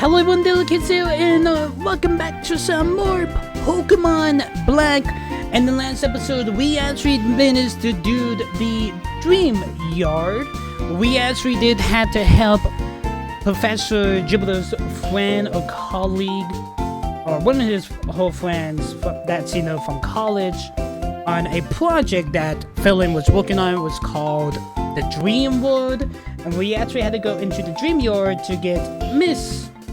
Hello everyone, Delicates here, and welcome back to some more Pokemon Black. In the last episode, we actually managed to do the Dream Yard. We actually did have to help Professor Jupiter's friend or colleague, or one of his whole friends that's, from college, on a project that Philin was working on. It was called the Dream World, and we actually had to go into the Dream Yard to get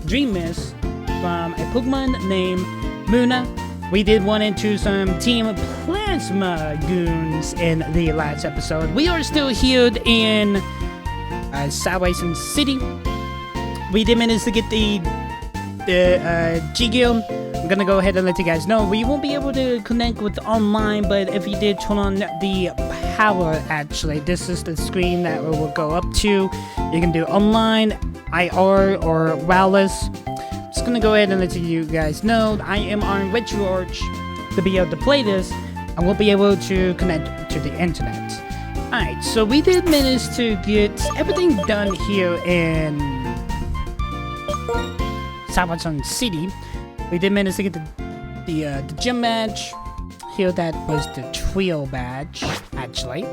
Dream Miss from a Pokemon named Muna. We did run into some Team Plasma goons in the last episode. We are still here in Southwestern City. We did manage to get the G-Guild. I'm gonna go ahead and let you guys know we won't be able to connect with online, but if you did turn on the power, actually, this is the screen that we will go up to. You can do online, IR, or wireless. Just gonna go ahead and let you guys know I am on RetroArch to be able to play this, and we'll be able to connect to the internet. Alright, so we did manage to get everything done here in Southwestern City. We did manage to get the gym badge. Here, that was the trio badge, actually.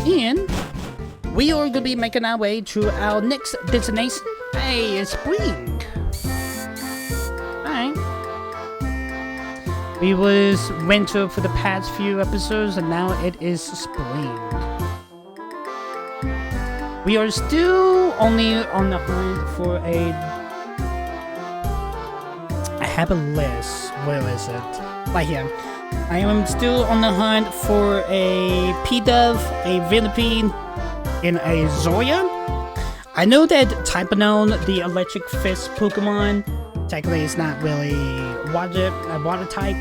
And we are gonna be making our way to our next destination. Hey, it's spring. Alright. We was winter for the past few episodes, and now it is spring. We are still only on the hunt for I have a list. Where is it? Right here. I am still on the hunt for a Pidove, a Venipede, and a Zoya. I know that Typhonone, the electric fist Pokemon, technically is not really water type.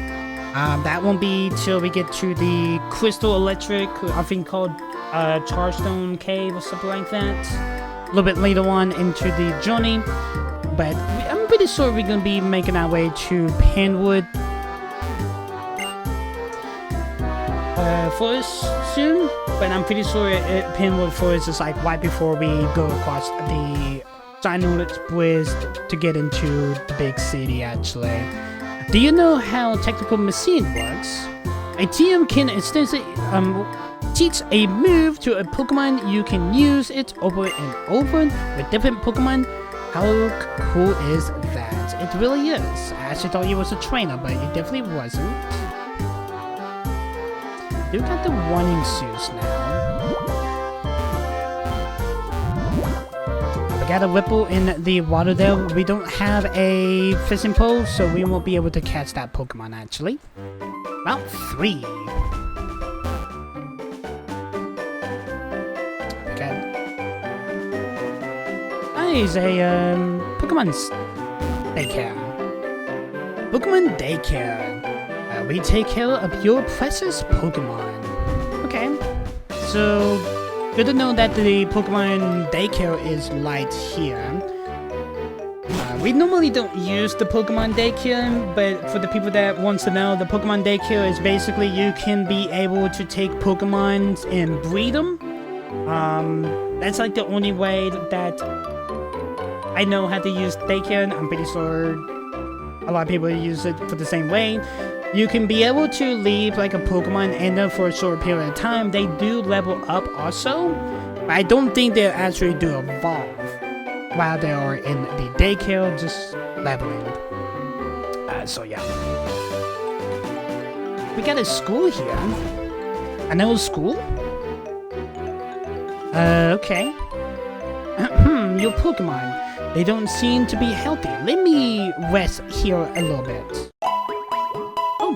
That won't be till we get to the Crystal Electric, I think called Charstone Cave or something like that. A little bit later on into the journey. But I'm pretty sure we're going to be making our way to Penwood Forest soon. But I'm pretty sure Penwood Forest is like right before we go across the Ginorix Bridge to get into the big city, actually. Do you know how Technical Machine works? A TM can extensively teach a move to a Pokemon. You can use it over and over with different Pokemon. How cool is that? It really is. I actually thought he was a trainer, but he definitely wasn't. We got the running suits now. We got a Whipple in the water there. We don't have a fishing pole, so we won't be able to catch that Pokemon, actually. Route 3. Is a Pokemon daycare. Pokemon daycare. We take care of your precious Pokemon. Okay. So, good to know that the Pokemon daycare is right here. We normally don't use the Pokemon daycare, but for the people that wants to know, the Pokemon daycare is basically you can be able to take Pokemon and breed them. That's like the only way that I know how to use daycare, and I'm pretty sure a lot of people use it for the same way. You can be able to leave like a Pokemon in there for a short period of time. They do level up also, but I don't think they actually do evolve while they are in the daycare, just leveling. So yeah. We got a school here. Another school? Okay. Your Pokemon. They don't seem to be healthy. Let me rest here a little bit. Oh,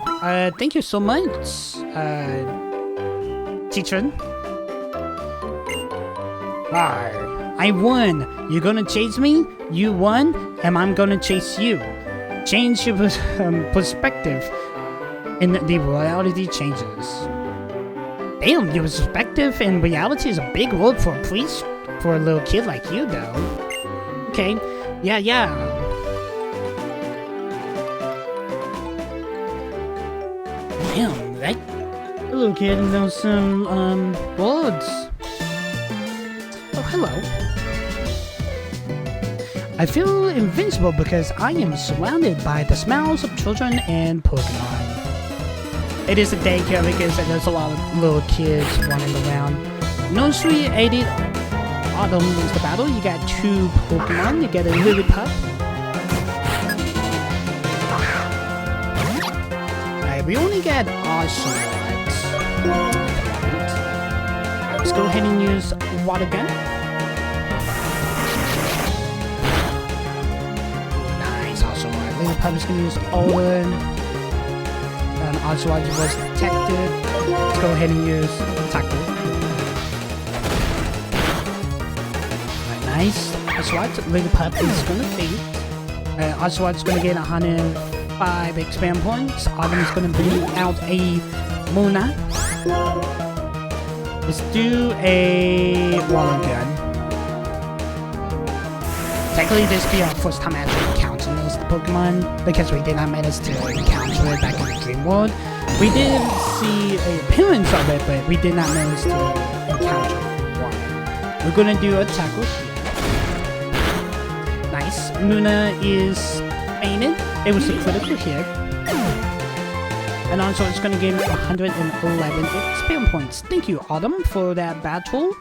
thank you so much, teacher. I won. You gonna chase me? You won, and I'm gonna chase you. Change your perspective, and the reality changes. Damn, your perspective and reality is a big word for a priest, for a little kid like you, though. Okay, yeah. Damn, that little kid knows some, words. Oh, hello. I feel invincible because I am surrounded by the smiles of children and Pokemon. It is a daycare because there's a lot of little kids running around. Nursery aided Autumn wins the battle. You got 2 Pokemon. You get a Lillipup. Alright, we only get Ocelot. Let's go ahead and use Water Gun. Nice, Ocelot. Lillipup is going to use Olin. Ocelot was detected. Let's go ahead and use Tackle. Nice. Ocelot, Lillipup is going to faint. Ocelot's going to get 105 expand points. Autumn's going to bring out a Mona. Let's do a Water Gun. Technically, this be our first time actually encountering this Pokemon because we did not manage to encounter it back in the Dream World. We did see an appearance of it, but we did not manage to encounter one. We're going to do a Tackle here. Nice. Luna is fainted. It was a critical hit. And also it's going to gain 111 experience points. Thank you, Autumn, for that battle.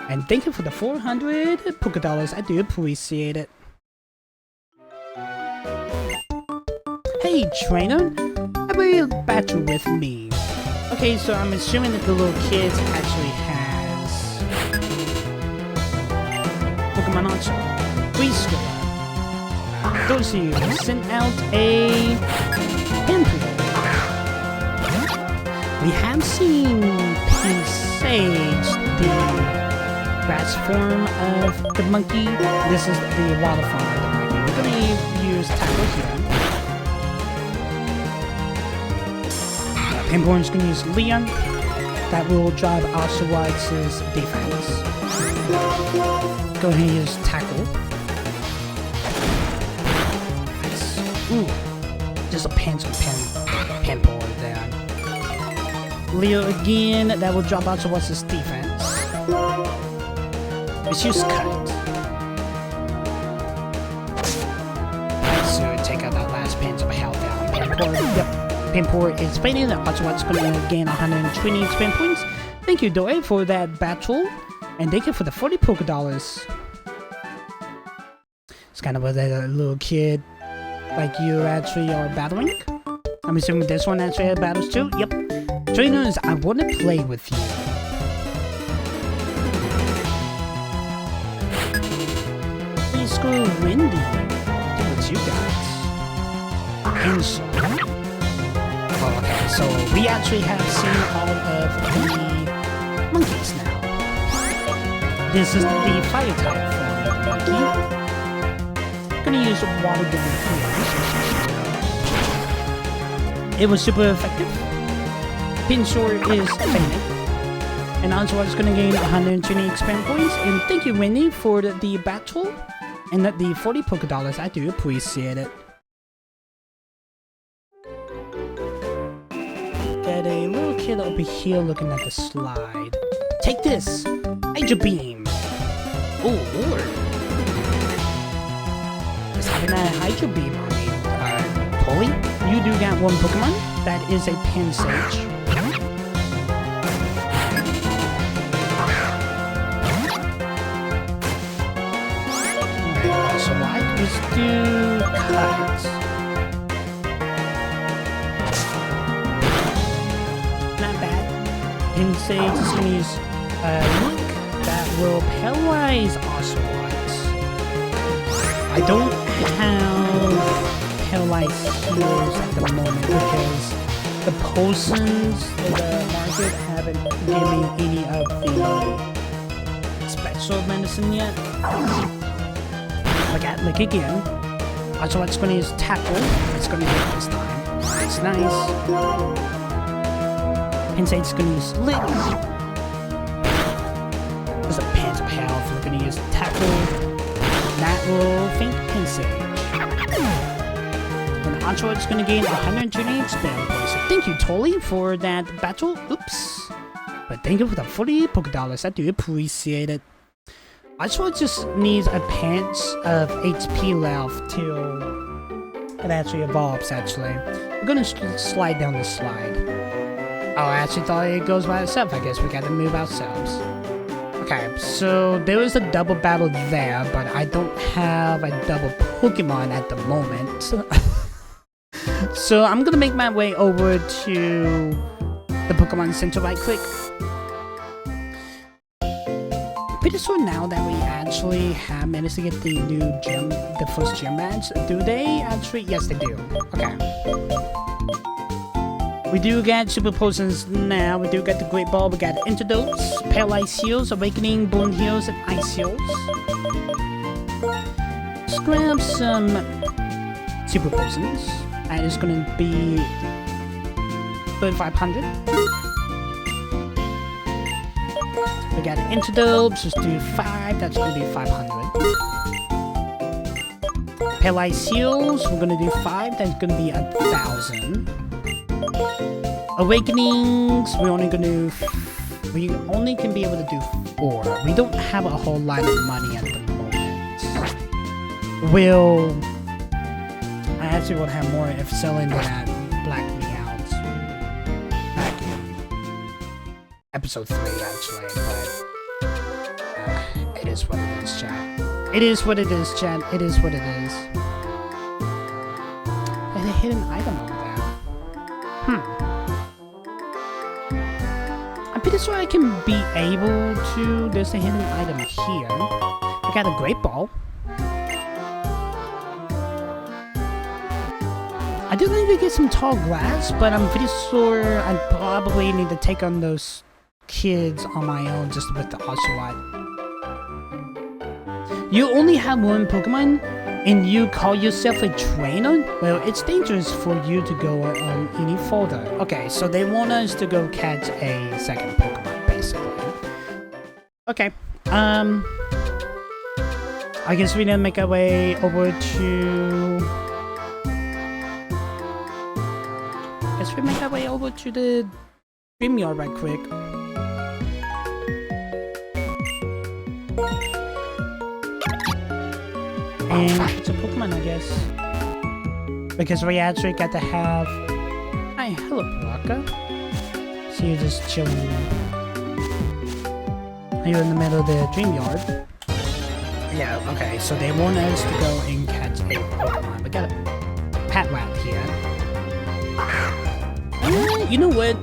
And thank you for the 400 Pokédollars. I do appreciate it. Hey, trainer. How about you battle with me? Okay, so I'm assuming that the little kids actually has Pokemon also. Preschool. Those of you sent out a handful. We have seen Pinsage, the grass form of the monkey. This is the water form of the monkey. We're going to use Tackle here. Pinborn's going to use Leon. That will drive Ocelot's defense. Go ahead and use Tackle. Nice. Ooh. Just a pencil pinboard there. Leo again. That will drop Ocelot's defense. Let's use Cut. So take out that last pins of health down. Pinpour, yep. Pinpour is fading. Ocelot's going to gain 120 experience points. Thank you, Doi, for that battle. And thank you for the 40 Pokédollars. It's kind of what a little kid like you actually are battling. I'm assuming this one actually has battles too. Yep. Trainers, I want to play with you. School Windy. What you got? Insult. Oh, okay, so we actually have seen all of the monkeys now. This is the fire type form of the monkey. I'm gonna use a Water Gun here. It was super effective. Pinsor is fainted. And Ocelot is gonna gain 120 experience points. And thank you, Windy, for the battle. And the 40 Pokédollars, I do appreciate it. Got a little kid over here looking at the slide. Take this! Hydro Beam! Oh lord! Just having a Hydro Beam on me. Polly, you do got one Pokemon. That is a Pinsage. Let's do Cut. Not bad. Pinsage is going to use Link that will paralyze Ocelot. I don't have paralyzed heals at the moment because the potions in the market haven't given me any of the special medicine yet. Like again. Ocelot's going to use Tackle. It's going to hit this time. It's nice. Pinsage's going to use Lick. There's a Pants of Health. We're going to use Tackle. That will faint Pinsage. And Ocelot's going to gain 120 experience points. So thank you, Tolly, for that battle. Oops. But thank you for the 40 Pokédollars. I do appreciate it. Ashwa just needs a pinch of HP left till it actually evolves, actually. We're gonna slide down the slide. Oh, I actually thought it goes by itself. I guess we gotta move ourselves. Okay, so there is a double battle there, but I don't have a double Pokemon at the moment. So I'm gonna make my way over to the Pokemon Center right quick. Pretty sure now that we actually have managed to get the new gym, the first gym badge. Do they actually? Yes, they do. Okay. We do get super potions now. We do get the Great Ball. We got Antidotes, Paralyzed Heals, Awakening, Bone Heals, and Ice Heals. Let's grab some super potions. That is going to be 3,500. We got Antidotes. Let's do 5. That's going to be 500. Paralyzed Heals. We're going to do 5. That's going to be 1,000. Awakenings, we only can be able to do 4. We don't have a whole lot of money at the moment. I actually would have more if selling that black me out back in episode 3 actually, but it is what it is, chat. It is what it is, chat. It is what it is. There's a hidden item over there. I'm pretty sure I can be able to. There's a hidden item here. I got a Great Ball. I do need to get some tall grass, but I'm pretty sure I probably need to take on those kids on my own just with the Ocelot. You only have one Pokemon? And you call yourself a trainer? Well, it's dangerous for you to go on any further. Okay, so they want us to go catch a second Pokemon, basically. Okay, I guess we need to make our way over to... the Dream Yard right quick. And it's a Pokemon, I guess. Because we actually got to have... Hi, hello, Baraka. So you're just chilling. Are you in the middle of the Dream Yard? Yeah, okay, so they want us to go and catch a Pokemon. We got a Patrat here. You know what?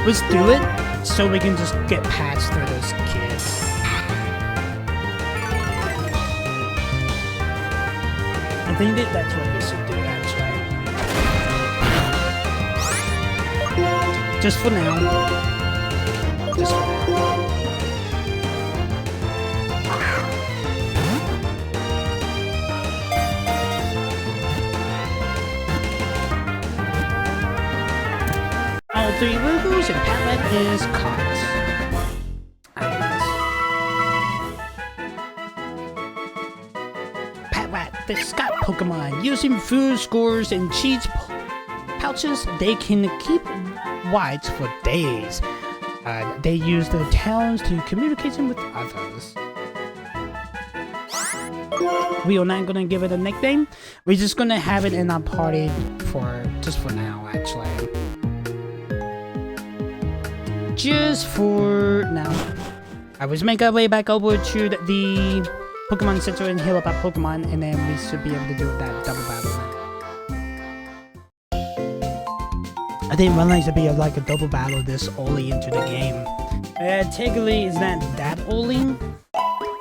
Let's do it so we can just get past through those kids. I think that's what we should do, actually. Just for now. Just for now. All 3 Wiggles and Patrat is caught. Patrat, the Scott Pokemon. Using food scores and cheats pouches, they can keep whites for days. They use their talents to communicate with others. We are not gonna give it a nickname. We're just gonna have it in our party just for now, actually. Just for now. I was make our way back over to the Pokemon Center and heal up our Pokemon, and then we should be able to do that double battle. I didn't realize it'd be like a double battle this early into the game. Technically, it's not that early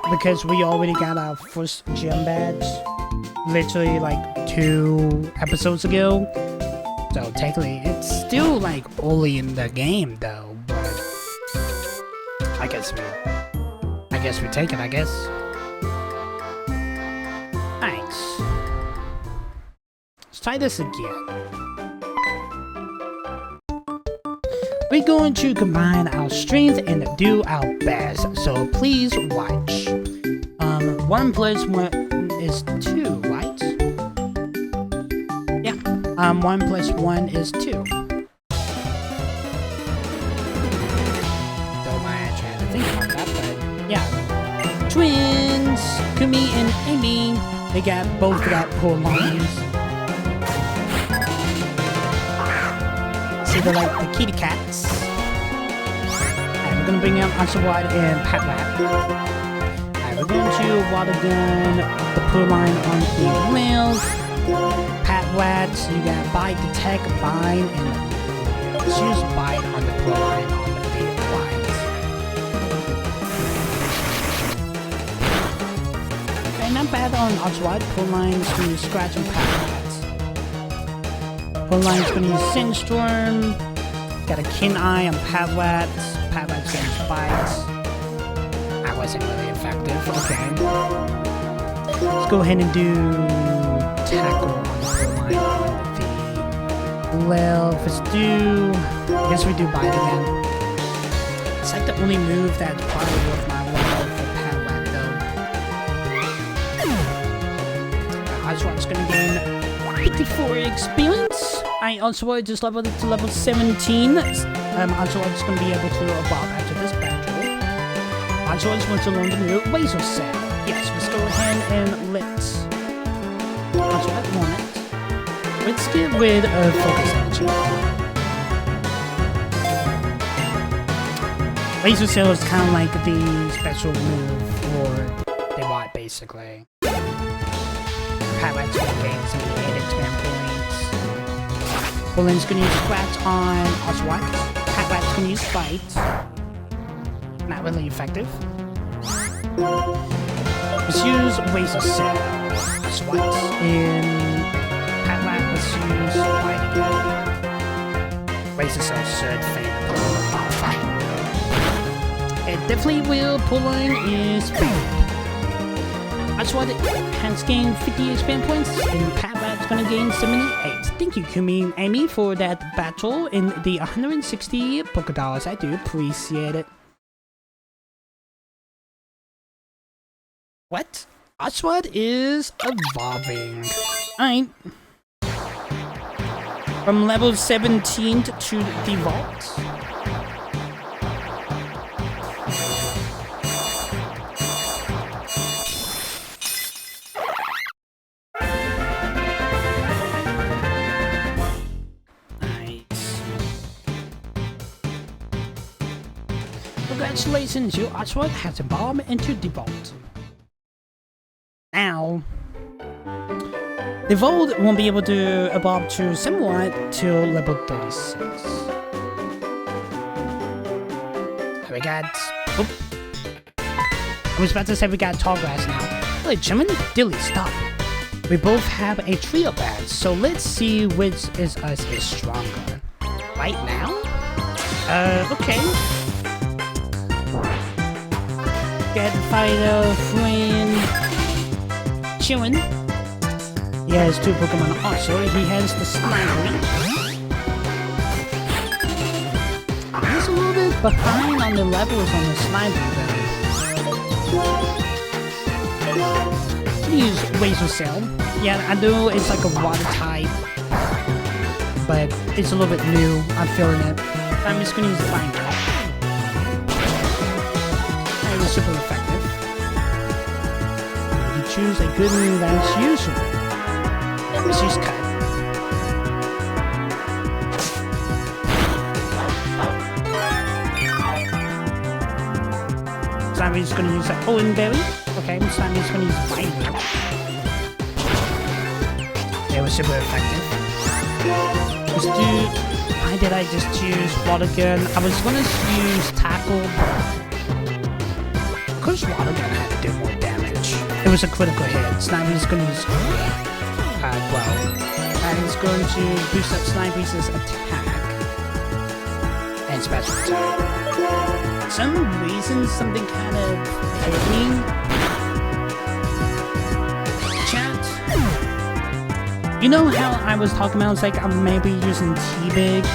because we already got our first gym badge literally like 2 episodes ago. So technically, it's still like early in the game though. I guess we take it, I guess. Nice. Let's try this again. We're going to combine our strength and do our best, so please watch. 1 plus 1 is 2, right? Yeah. 1 plus 1 is 2. twins, Kumi and Amy. They got both got poor lines. See, they're like the kitty cats. And we're gonna bring out Ocelot and Patrat. Alright, we're going to water gun the poor line on the rails. Patrat, so you got bite, detect, bind, and let's use bite on the poor line on the lines. Okay, not bad on Ocelot. Poor line's gonna use scratch and Patrat. Poor line's gonna use Sandstorm. Got a Kin Eye on Patrat. Patrat's gonna use bite. That wasn't really effective. Okay. Let's go ahead and do tackle on the poor line on the left. Let's do. I guess we do bite again. It's like the only move that's probably worth my while for Patrat though. Ocelot's gonna gain 54 experience. I also just leveled it to level 17. Ocelot's gonna be able to evolve after this battle. Ocelot's going to learn the new Razor Set. Yes, let's go ahead and let Ocelot learn it. Let's get rid of Focus Energy. Razor Sail is kind of like the special move for the bot, basically. Patrat's gonna gain some 8 expand points. Bullen's gonna use Scratch on Ocelot. Patrat's gonna use Fight. Not really effective. Let's use Razor Sail. Ocelot in Patrat. Let's use Fight again. Razor Sail should fail. It definitely will. Pulling is failed. Ocelot has gained 50 expand points, and Patrat's gonna gain 78. Thank you, Kumi and Amy, for that battle in the 160 Poké Dollars. I do appreciate it. What? Ocelot is evolving. Alright. From level 17 to the vault. Congratulations, your Ocelot has evolved into the vault. Now, the vault won't be able to evolve to somewhat till level 36. We got. Oop. I was about to say we got tall grass now. Hey, Jimin, Dilly, stop. We both have a trio badge, so let's see which is stronger. Right now? Okay. Get Fighter, Friend, Chillin. He has 2 Pokemon also. He has the Snively. He's a little bit behind on the levels on the Snively though. Use Razor Sail. Yeah, I know it's like a water type, but it's a little bit new. I'm feeling it. I'm just gonna use the Fine Cut. It was super effective. You choose a good move as usual. Let's use Cut. Slamy's gonna use that Owen Berry. Okay, Slamy's gonna use Vine. It was super effective. Let's do. Why did I just choose Water Gun? I was gonna use Tackle. Because Water Gun had to do more damage. It was a critical hit. Sniper's gonna use well. And it's going to boost up Sniper's attack and special attack. For some reason, something kind of hit me. Chat. You know how I was talking about, it's like I'm maybe using T-Big,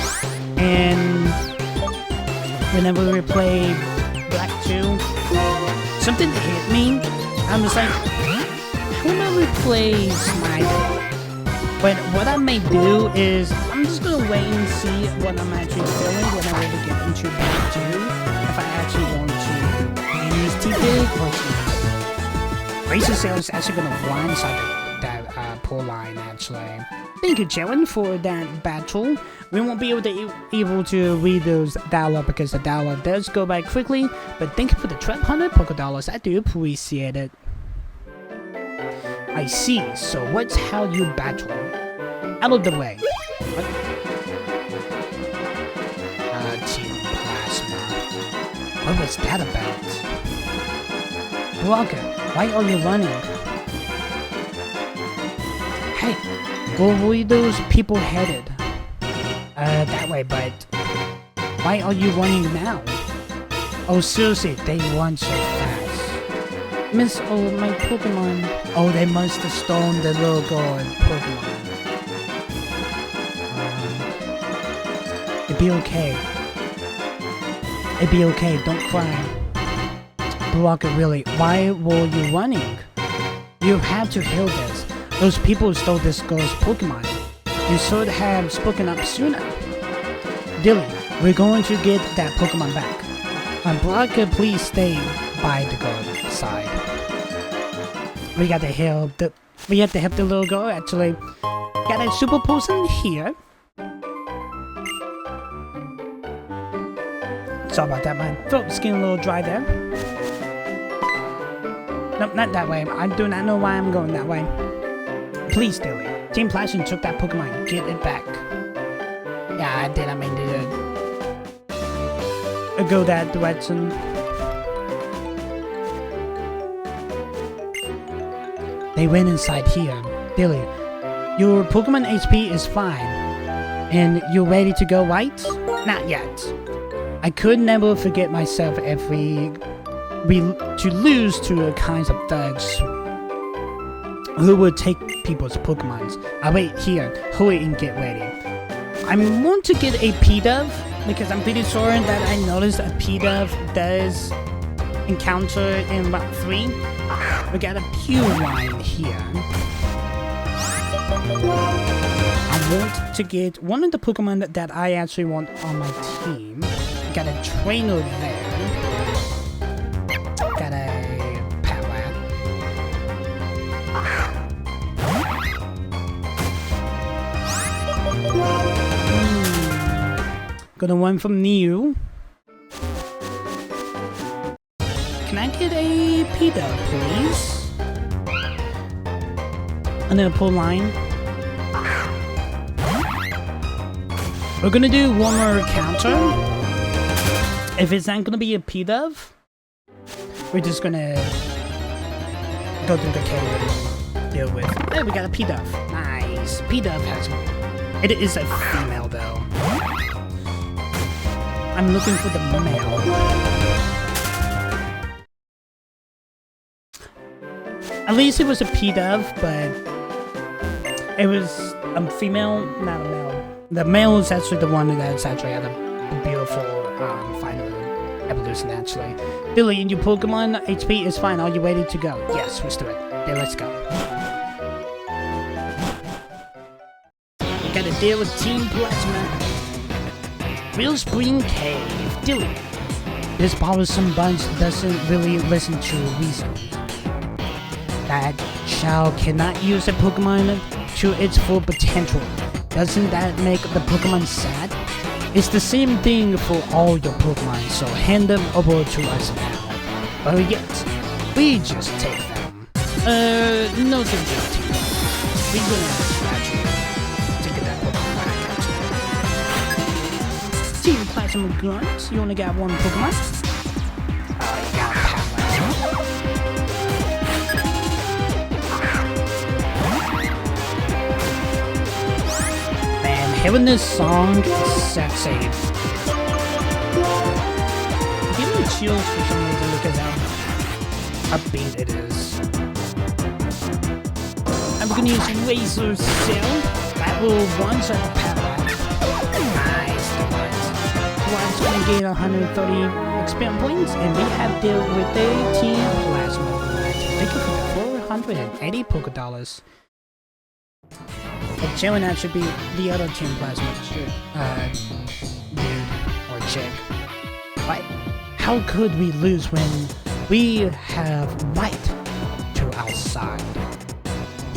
and whenever we play Black 2, something hit me. I was like, how am I replay Smiley? But what I may do is, I'm just gonna wait and see what I'm actually feeling when I really get into Black 2, if I actually want to use T-Big or T-Big. Razor Sail is actually gonna blindside that poor line, actually. Thank you, Jalen, for that battle. We won't be able to read those dialogue because the dialogue does go by quickly, but thank you for the 1,200 Poké Dollars. I do appreciate it. I see, so what's how you battle? Out of the way. What? Team Plasma. What was that about? Blocker, why are you running? Hey, where those people headed? That way, but why are you running now? Oh, seriously, they run so fast. Miss, oh, my Pokemon. Oh, they must have stolen the little girl Pokemon. It'd be okay. It'd be okay, don't cry. Blocker, really, why were you running? You have to heal this. Those people stole this girl's Pokemon. You should have spoken up sooner. Dilly, we're going to get that Pokemon back. Blocker, please stay by the girl's side. We got to help the little girl, actually. Got a super potion here. Sorry about that, my throat's getting a little dry there. Nope, not that way. I do not know why I'm going that way. Please, Dilly. Team Plasma took that Pokemon. Get it back. Yeah, I did. I mean, to go that direction. They went inside here. Dilly, your Pokemon HP is fine. And you're ready to go, right? Not yet. I could never forget myself if we to lose to the kinds of thugs who would take people's Pokemons. I'll wait here. Hurry and get ready. I want to get a P-Dove because I'm pretty sure that I noticed a P-Dove does encounter in Route 3. We got a Pew line here. I want to get one of the Pokemon that I actually want on my team. Got a trainer there. Got a Patrat. Got a one from New. Can I get a P-Dove, please? Another pull line. We're gonna do one more counter. If it's not gonna be a P-Dove, we're just gonna go through the cave and deal with. Hey, we got a P-Dove. Nice. P-Dove has. It is a female though. I'm looking for the male. At least it was a P-Dove, but it was a female, not a male. The male is actually the one that's actually had a beautiful final evolution, actually. Billy, your Pokemon HP is fine. Are you ready to go? Yes, let's do it. Okay, let's go. We gotta deal with Team Plasma. Real Spring Cave. Dilly. This bothersome bunch doesn't really listen to reason. That child cannot use a Pokemon to its full potential. Doesn't that make the Pokemon sad? It's the same thing for all your Pokemon, so hand them over to us now. But yet, we just take them. No big deal, Team. We're gonna actually take that Pokemon back, actually. Team Plasma Grunt, you only got one Pokemon? Oh, you got Patrat. Hearing this song is sexy. Give me chills for some reason because how upbeat it is. I'm gonna use Razor Sail. That will one-shot the Patrat. Nice. One's gonna gain 130 experience points, and we have dealt with the Team Plasma. Thank you for the 480 Poké Dollars. But Gemini should be the other Team Plasma dude or chick. But how could we lose when we have white to outside.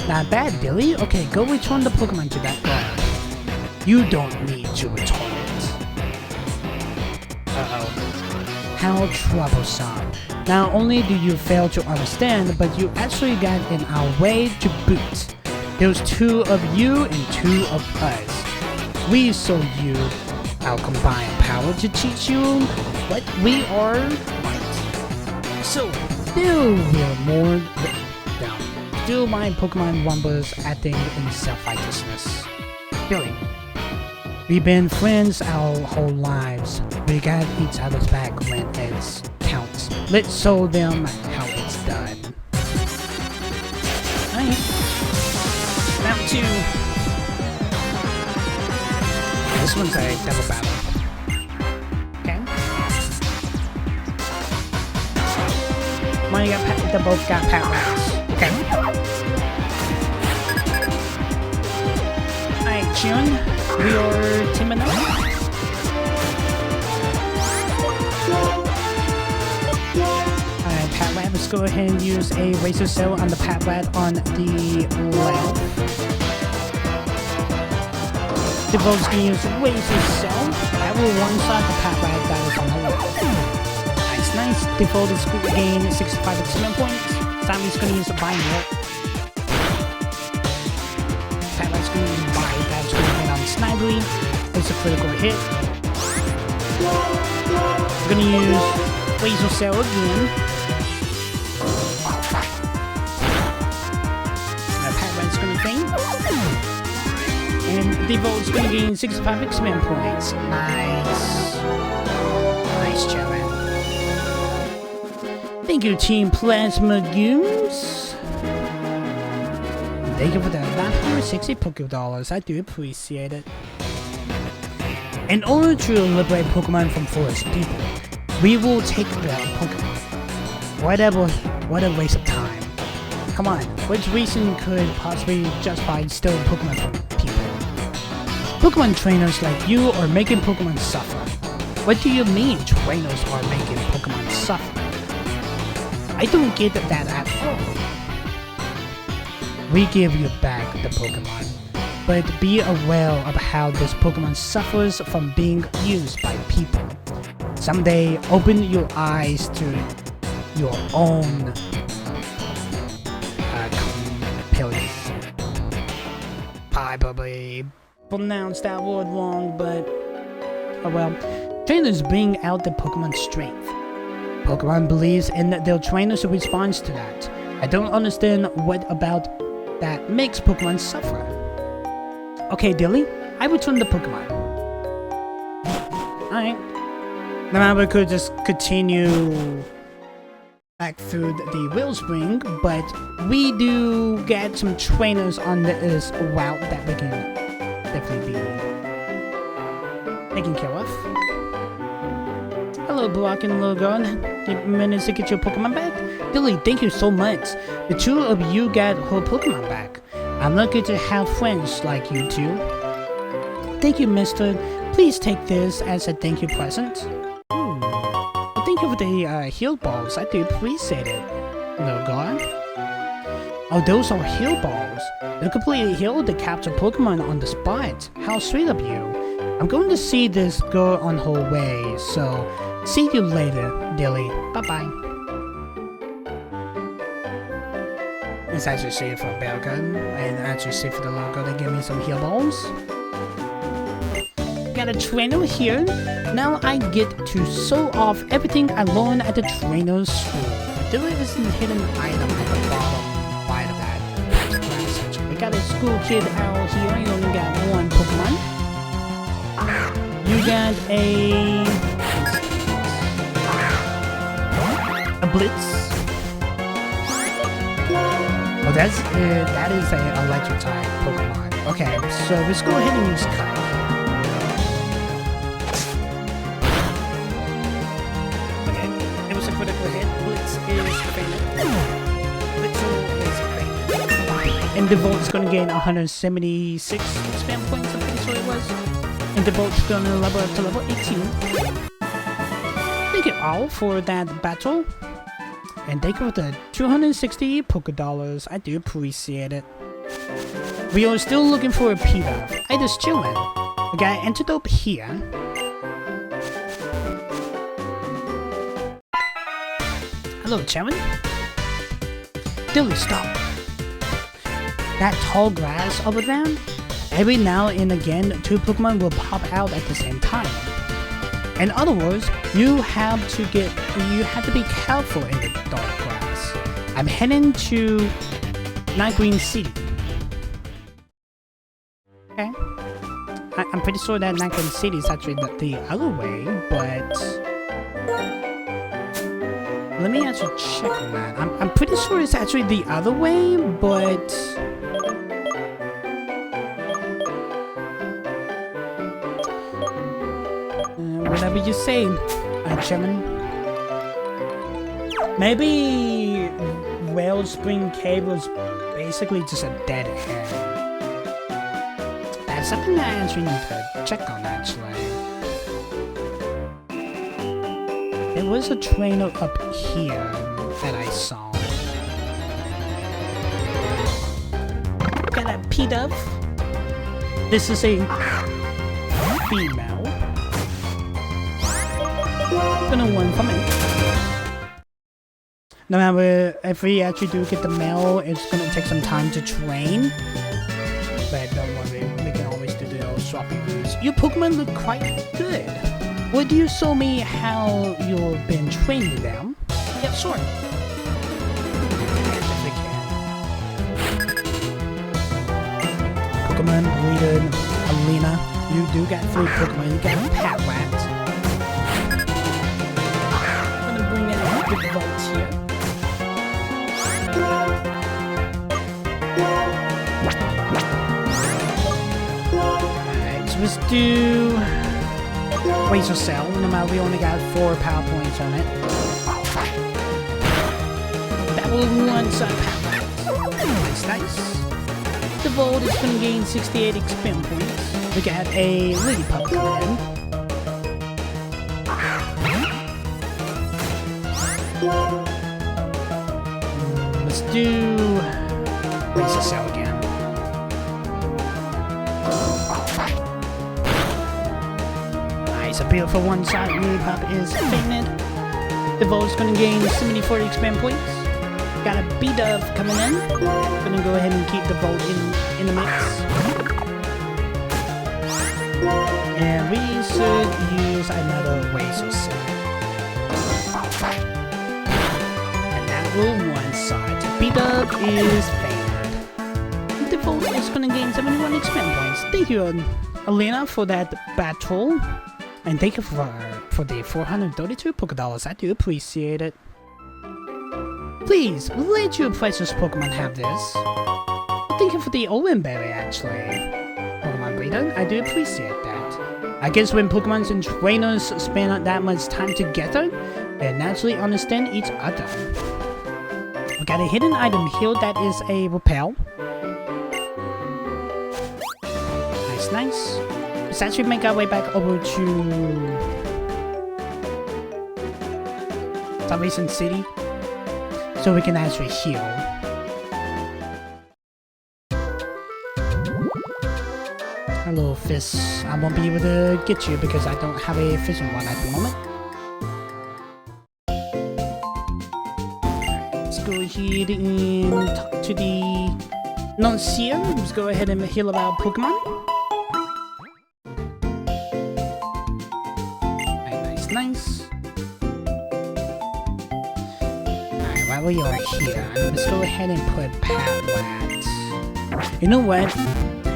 Not bad, Billy. Okay, go return the Pokemon to that guard. You don't need to return it. Uh-oh. How troublesome. Not only do you fail to understand, but you actually got in our way to boot. There's 2 of you and 2 of us. We saw you our combined power to teach you what we are like. So, still my Pokemon Wumbers acting in self-righteousness. Billy, we've been friends our whole lives. We got each other's back when it counts. Let's show them how it's done. Alright. Round 2. This one's a double battle. Okay. Mine they both got power rounds. Okay. Alright, June, we are teaming up. Alright, Patrat, let's go ahead and use a Razor Cell on the Patrat on the left. The Devote's gonna use Razor Cell. That will one-shot the Patrat that is on the left. Nice. Default is going to gain 65 experience points. Sammy's going to use a Binder. Patrat's going to use a Bite. That's going to hit on Snively. It's a critical hit. We're going to use Razor Cell again. And Patrat's going to faint. And Default's going to gain 65 experience points. Nice. Nice, Challenge. Thank you, Team Plasma Goons. Thank you for the 960 Pokédollars. I do appreciate it. In order to liberate Pokemon from forest people, we will take their Pokemon. What a waste of time. Come on, which reason could possibly justify stealing Pokemon from people? Pokemon trainers like you are making Pokemon suffer. What do you mean trainers are making Pokemon suffer? I don't get that at all. We give you back the Pokemon, but be aware of how this Pokemon suffers from being used by people. Someday, open your eyes to your own compilation. Probably pronounced that word wrong, but oh well. Trainers bring out the Pokemon strength. Pokemon believes in their trainer's response to that. I don't understand what about that makes Pokemon suffer. Okay, Dilly, I return the Pokemon. Alright. Now we could just continue back through the Wellspring, but we do get some trainers on this route that we can definitely be taken care of. Hello, Brock and Logan. You managed to get your Pokemon back? Dilly, thank you so much. The 2 of you got her Pokemon back. I'm lucky to have friends like you two. Thank you, mister. Please take this as a thank you present. Well, thank you for the heal balls. I do appreciate it. Logan. Oh, those are heal balls. You completely healed the captured Pokemon on the spot. How sweet of you. I'm going to see this girl on her way, so see you later, Dilly. Bye-bye. It's actually safe for Belgun, and actually safe for the logo. They give me some heal balls. Got a trainer here. Now I get to show off everything I learned at the trainer's school. There is a hidden item at the bottom right of that section. We got a school kid out here. You only got 1 Pokemon. You got a Blitz. Oh, that is an electric type Pokemon. Okay, so let's go ahead and use Kite. Okay, it was a critical hit. Blitz is fainted. And the Volt's gonna gain 176 spam points, I'm pretty sure it was. And the Volt's gonna level up to level 18. Thank you all for that battle. And thank you for the 260 Poké Dollars. I do appreciate it. We are still looking for a Peter. I just chillin'. Okay, I entered up here. Hello, Chairman. Dilly, stop. That tall grass over there? Every now and again, two Pokemon will pop out at the same time. In other words, you have to be careful in the dark grass. I'm heading to Night Green City. Okay. I'm pretty sure that Night Green City is actually the other way, but let me actually check on that. I'm pretty sure it's actually the other way, but whatever you say, Chairman. Maybe Wellspring Cave was basically just a dead end. That's something that I actually need to check on, actually. There was a trainer up here that I saw. Got a P-Dove. This is a female. Gonna one for me. No matter if we actually do get the male, it's gonna take some time to train. But don't worry, we can always do the old swapping moves. Your Pokemon look quite good. Would you show me how you've been training them? Yeah, sure. Pokemon, Leader, Alina. You do got 3 Pokemon. You got Patrat. I'm gonna bring in a good vault here. Alright, so let's do Razor Cell. No matter, we only got 4 power points on it. That will one-side power. Nice. The Volt is going to gain 68 experience points. We got a Lily Pup coming in. Let's do Razor Cell again. Nice, a beautiful one-shot. Lily Pup is fainted. The Volt is going to gain 74 experience points. Got a B-Dove coming in. Gonna go ahead and keep the Volt in the mix. And we should use another Razor Cell. And that will one-side. B-Dove is favored. The Volt is gonna gain 71 experience points. Thank you, Alina, for that battle. And thank you for the 432 Poké Dollars. I do appreciate it. Please, let your precious Pokemon have this. Thank you for the Owenberry, actually. Pokemon Breeder, I do appreciate that. I guess when Pokemons and trainers spend that much time together, they naturally understand each other. We got a hidden item here that is a repel. Nice, nice. Let's actually make our way back over to Salvation City, so we can actually heal. Hello, Fizz. I won't be able to get you because I don't have a Fishing Rod at the moment. Let's go ahead and talk to the Nuncio. Let's go ahead and heal our Pokemon. Nice, nice. While we are here, let's go ahead and put Patrat. You know what?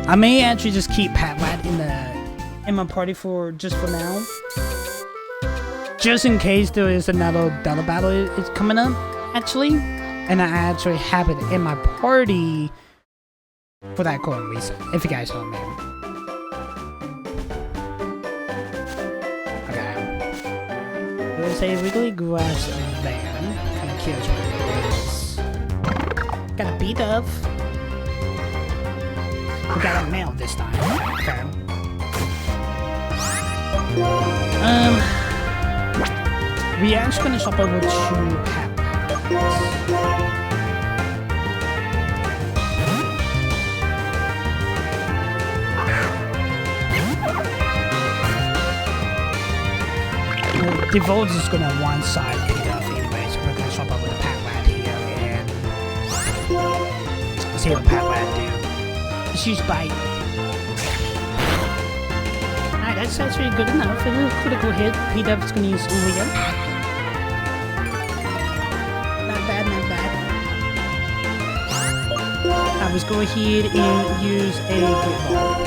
I may actually just keep Patrat in my party for now, just in case there is another Delta battle is coming up. Actually, and I actually have it in my party for that current reason. If you guys don't know. Okay. There's a wiggly grass there. Kind of curious what it is. Got a B-Dove. We got a male this time. Okay. We are just gonna swap over to Pat. The Volt is gonna one-side P-Duff anyway, so we're gonna swap up with a Pat here and see what Pat do. Let's use Bite. Alright, that's actually good enough. A little critical hit. P-Duff is gonna use Leah. Not bad, not bad. I was go ahead and use a Great Ball.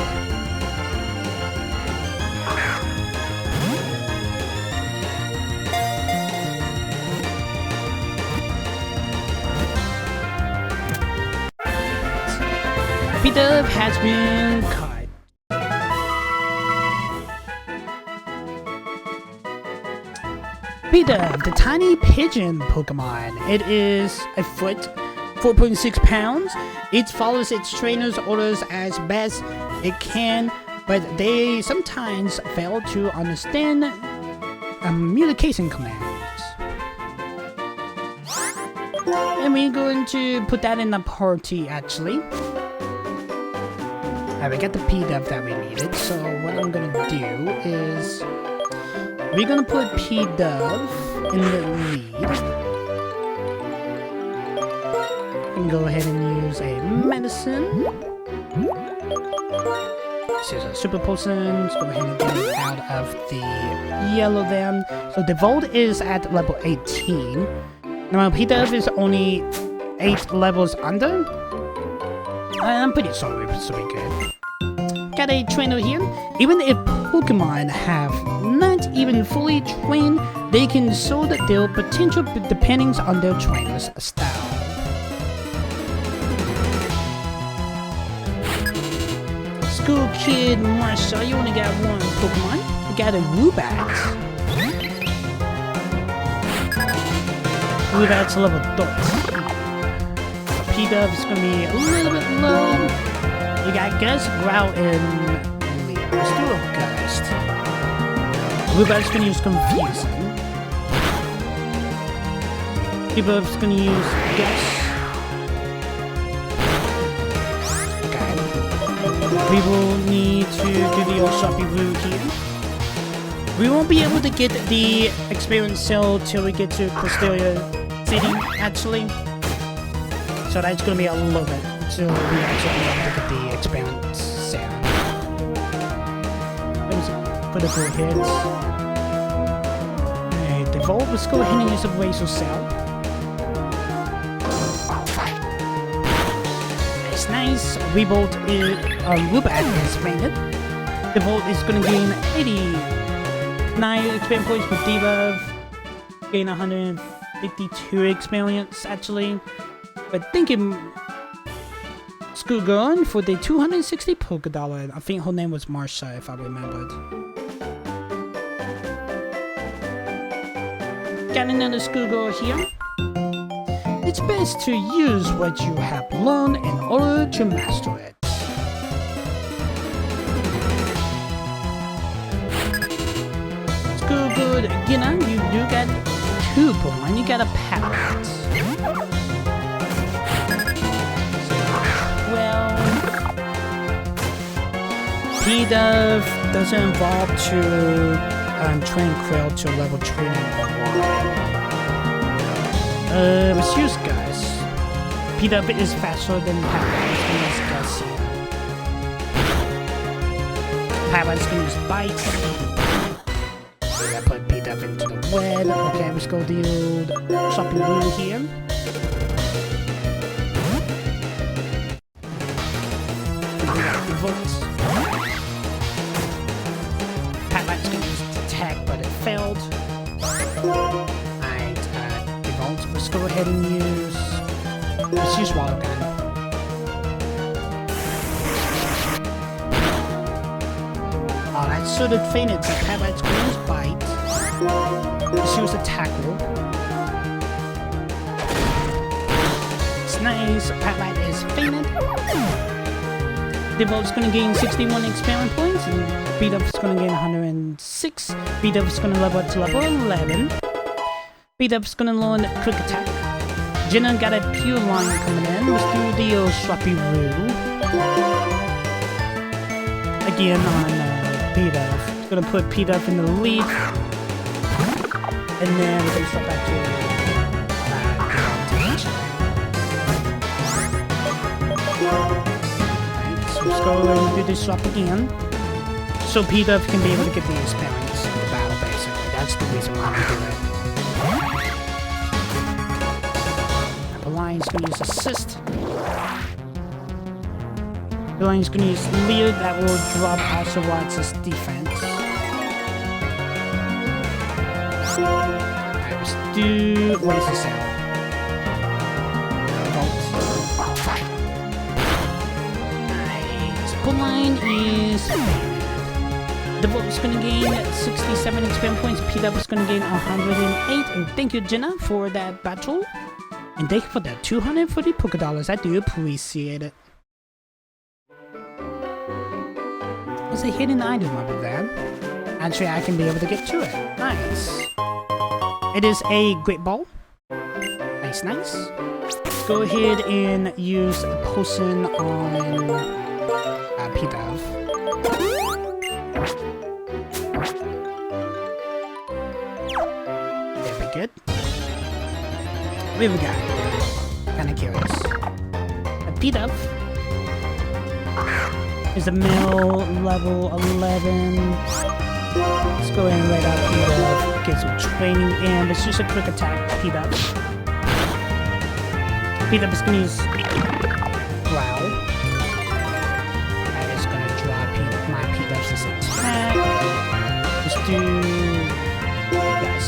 P-Dub has been caught. P-Dub, the tiny pigeon Pokemon. It is a foot, 4.6 pounds. It follows its trainer's orders as best it can, but they sometimes fail to understand communication commands. And we're going to put that in the party, actually. Alright, we got the P-Dub that we needed, so what I'm gonna do is we're gonna put P-Dub in the lead. And go ahead and use a medicine. This is a super potion. Let's go ahead and get it out of the yellow then. So the Volt is at level 18. Now P-Dub is only 8 levels under. I'm pretty sure we're good. Got a trainer here. Even if Pokemon have not even fully trained, they can show their potential depending on their trainer's style. School kid Marsha, you only got one Pokemon. You got a Woobat. Woobat's level 13. P-Dub is gonna be a little bit low. You got Gust, Growl, and Leo. Let's do a Gust. Woobat's gonna use Confusing. P-Dub's gonna use Gust. Okay. We will need to do the Oshopee here. We won't be able to get the experience cell till we get to Castelia City, actually. So that's gonna be a little bit till we actually be able to get the experience cell. Critical hits. Alright, the Volt, let's go ahead and use the Razor Cell. Nice, nice. Woobat is fainted. The Volt is gonna gain 89 experience points with debuff. Gain 152 experience actually. But thinking Schoolgirl for the 260 Pokédollar. I think her name was Marsha if I remembered. Got another Schoolgirl here. It's best to use what you have learned in order to master it. Schoolgirl again, you do got 2 Pokemon. You got a Parrot. Well, P-Dub doesn't evolve to Tranquil to level 21. Let's use Gus. P-Dub is faster than Parrot's gonna use Gus here. Parrot's gonna use Bite. I put P-Dub into the web. Okay, let's go deal Shopping Blue here. Votes. Patlight's gonna use its attack, but it failed. Alright, the Volt. Let's go ahead and use. Let's use Water Gun. Oh, that should have fainted, so Patlight's gonna use Bite. Let's use a Tackle. It's nice. Patlight is fainted. The Volt's gonna gain 61 experience points, and P-Dub's gonna gain 106. P-Dub's gonna level up to level 11. P-Dub's gonna learn Quick Attack. Jenna got a pure line coming in. Let's do the Swappy Roo. Again on Peter. Gonna put Peter in the lead. And then we're gonna swap back to so let's go and do this swap again. So Peter can be able to get the experience in the battle, basically. That's the reason why we do it. Lion's gonna use assist. The Lion's gonna use lead, that will drop also Watts' defense. Alright, let's do. What is this sound? Nice. Line is. The Volt is gonna gain 67 experience points. P-Dub is gonna gain 108. And thank you, Jenna, for that battle. And thank you for that 240 Poké Dollars. I do appreciate it. There's a hidden item over there. Actually, I can be able to get to it. Nice. It is a Great Ball. Nice, nice. Let's go ahead and use a potion on P-Dub. There we good. What have we got? Kinda curious. A P-Dub is a male level 11. Let's go in right out P-Dub. Get some training in. It's just a quick attack, P-Dub. P-Dub is gonna use Growl. That is gonna draw my P-Dub's attack. Let's do this.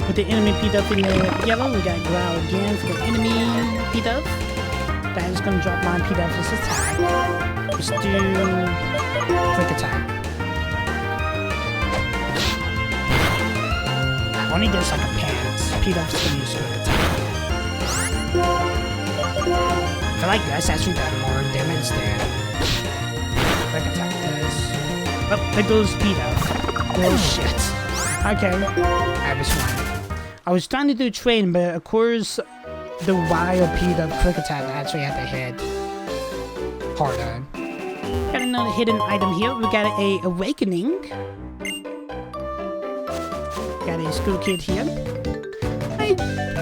With the enemy P-Dub in the yellow, we got Growl again for the enemy P-Dub. That is going to drop my P-Dub's attack. Let's do quick attack. Only does like a pants. P-Dub's going to use quick attack. I feel like that's actually done more damage than quick attack does. Oh, there goes P-Dub. Oh shit. Okay. I was trying to do train, but of course the wild P-Dub quick attack actually had to hit harder. Got another hidden item here. We got a awakening. Got a school kid here. I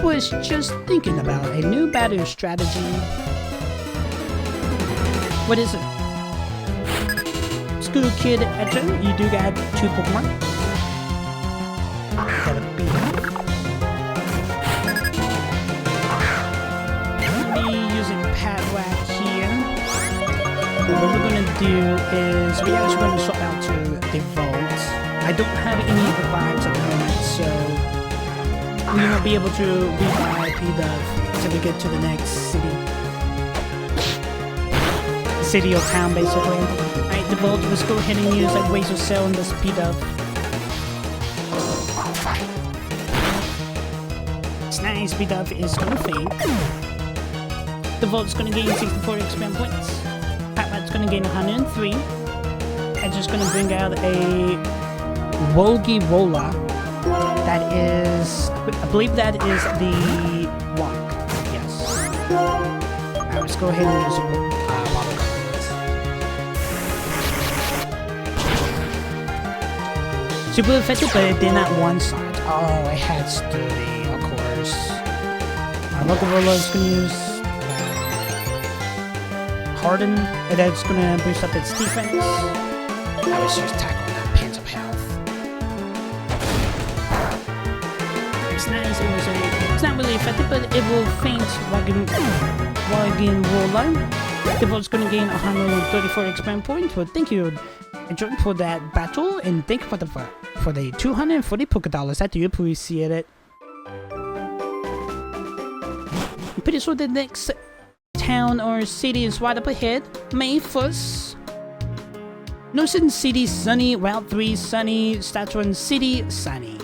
was just thinking about a new battle strategy. What is it? School kid Echo, you do got 2 Pokemon. Got a P-Dub. What we're gonna do is we're actually gonna swap out to the Volt. I don't have any revives at the moment, so we won't be able to revive P-Dub until we get to the next city or town, basically. Alright, the Volt, let's go ahead and use like Razor Cell on this P-Dub. It's nice, P-Dub is gonna faint. The Volt's gonna gain 64 experience points. Patlat's gonna gain 103. I'm just gonna bring out a Wogi Rolla. That is, I believe that is the walk. Yes. Alright, let's go ahead and use water cards. Super effective, but it did not one side. Oh, it had Sturdy, of course. Wogi Rolla is gonna use Harden, and that's gonna boost up its defense. I was just tackling that pants of health. It's nice, it's not really effective, but it will faint while again Roller. The Volt's gonna gain 134 experience points. Well, thank you, Jordan, for that battle, and thank you for the 240 Poké Dollars. I do appreciate it. I'm pretty sure the next town or city is right up ahead. May 1st. Notion City sunny, Route 3 sunny, Statuen City sunny.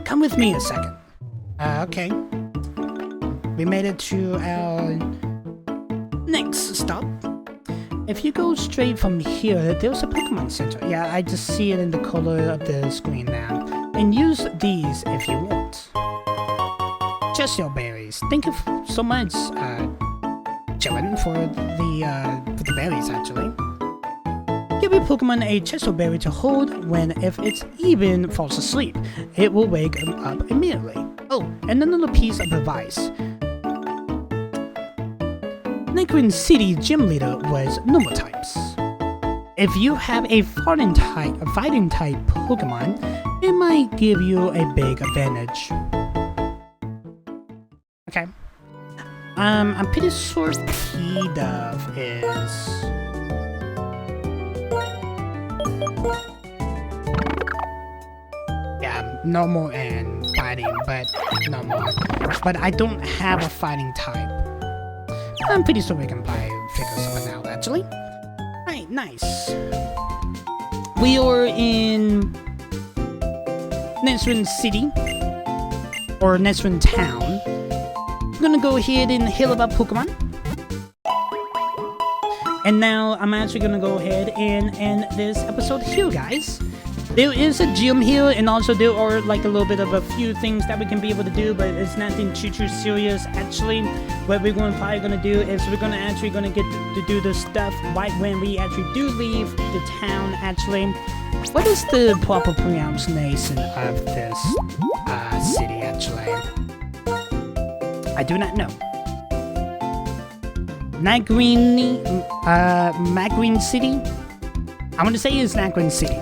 Come with me a second. Okay. We made it to our Next stop. If you go straight from here, there's a Pokemon Center. Yeah, I just see it in the color of the screen now. And use these if you want. Chestnut berries. Thank you so much, Chillin, for the berries, actually. Give your Pokemon a chestnut berry to hold when if it's even falls asleep. It will wake them up immediately. Oh, and another piece of advice. Nightgreen City gym leader was normal types. If you have a fighting type Pokemon, it might give you a big advantage. Okay. I'm pretty sure P-Dove is... Yeah, normal and fighting, but normal. But I don't have a fighting type. I'm pretty sure we can figure something out, actually. Alright, nice. We are in Nesrin City, or Nesrin Town. I'm gonna go ahead and heal about Pokemon. And now I'm actually gonna go ahead and end this episode here, guys. There is a gym here, and also there are like a little bit of a few things that we can be able to do, but it's nothing too serious. Actually, what we're probably gonna do is we're gonna get to do the stuff right when we actually do leave the town. Actually, what is the proper pronunciation of this city? Actually, I do not know. Nightgreen City. I want to say it's Nightgreen City.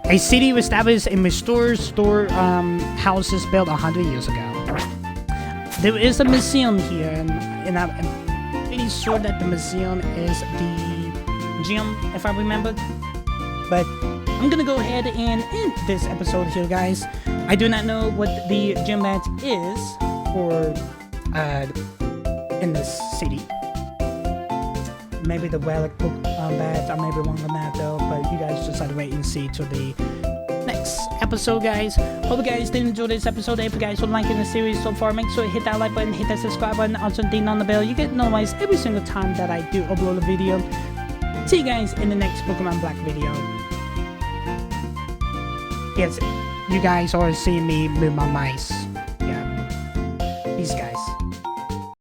A city established in restored houses built 100 years ago. There is a museum here, and I'm pretty sure that the museum is the gym, if I remember. But I'm gonna go ahead and end this episode here, guys. I do not know what the gym badge is for in this city. Maybe the relic book badge, I may be wrong on that though, but you guys just have to wait and see till the next episode, guys. Hope you guys did enjoy this episode. If you guys are liking the series so far, make sure to hit that like button, hit that subscribe button, also ding on the bell. You get notified every single time that I do upload a video. See you guys in the next Pokemon Black video. Yes, you guys are seeing me move my mice. Yeah. Peace, guys.